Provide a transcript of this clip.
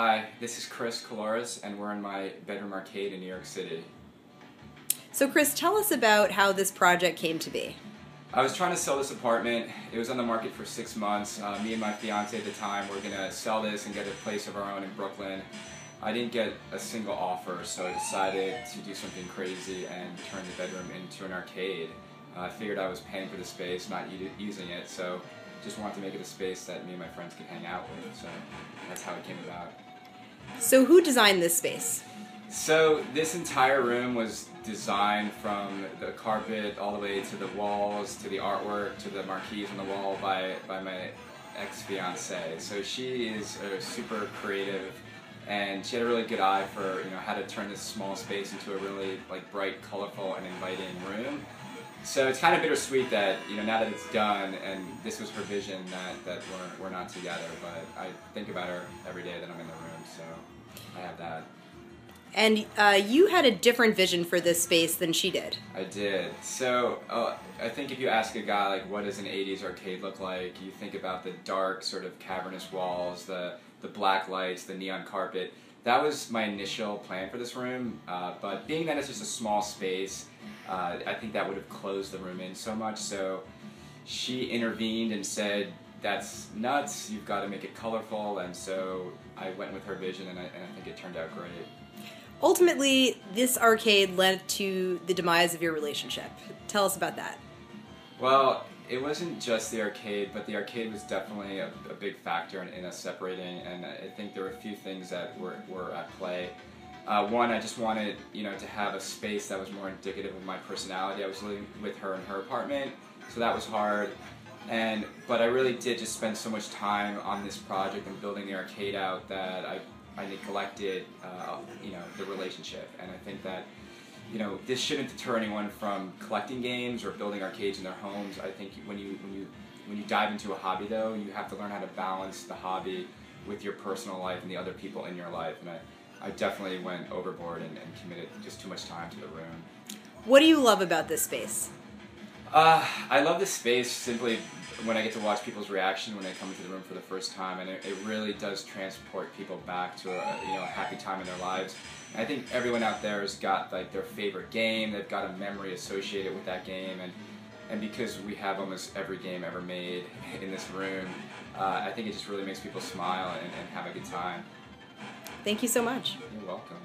Hi, this is Kooluris, and we're in my bedroom arcade in New York City. So Chris, tell us about how this project came to be. I was trying to sell this apartment. It was on the market for 6 months. Me and my fiance at the time were going to sell this and get a place of our own in Brooklyn. I didn't get a single offer, so I decided to do something crazy and turn the bedroom into an arcade. I figured I was paying for the space, not using it, so just wanted to make it a space that me and my friends could hang out with, so that's how it came about. So who designed this space? So this entire room was designed from the carpet all the way to the walls, to the artwork, to the marquees on the wall by my ex-fiance. So she is super creative, and she had a really good eye for how to turn this small space into a really bright, colorful, and inviting room. So it's kind of bittersweet that now that it's done, and this was her vision, that we're not together. But I think about her every day that I'm in the room, so I have that. And you had a different vision for this space than she did. I did. So I think if you ask a guy what does an '80s arcade look like, you think about the dark, sort of cavernous walls, the black lights, the neon carpet. That was my initial plan for this room, but being that it's just a small space, I think that would have closed the room in so much, so she intervened and said, "That's nuts, you've got to make it colorful," and so I went with her vision, and I think it turned out great. Ultimately, this arcade led to the demise of your relationship. Tell us about that. Well, it wasn't just the arcade, but the arcade was definitely a big factor in us separating, and I think there were a few things that were at play. One, I just wanted to have a space that was more indicative of my personality. I was living with her in her apartment, so that was hard. But I really did just spend so much time on this project and building the arcade out that I neglected the relationship. And I think that this shouldn't deter anyone from collecting games or building arcades in their homes. I think when you dive into a hobby, though, you have to learn how to balance the hobby with your personal life and the other people in your life. And I definitely went overboard and committed just too much time to the room. What do you love about this space? I love this space simply when I get to watch people's reaction when they come into the room for the first time, and it really does transport people back to a happy time in their lives. And I think everyone out there has got their favorite game. They've got a memory associated with that game, and because we have almost every game ever made in this room, I think it just really makes people smile and have a good time. Thank you so much. You're welcome.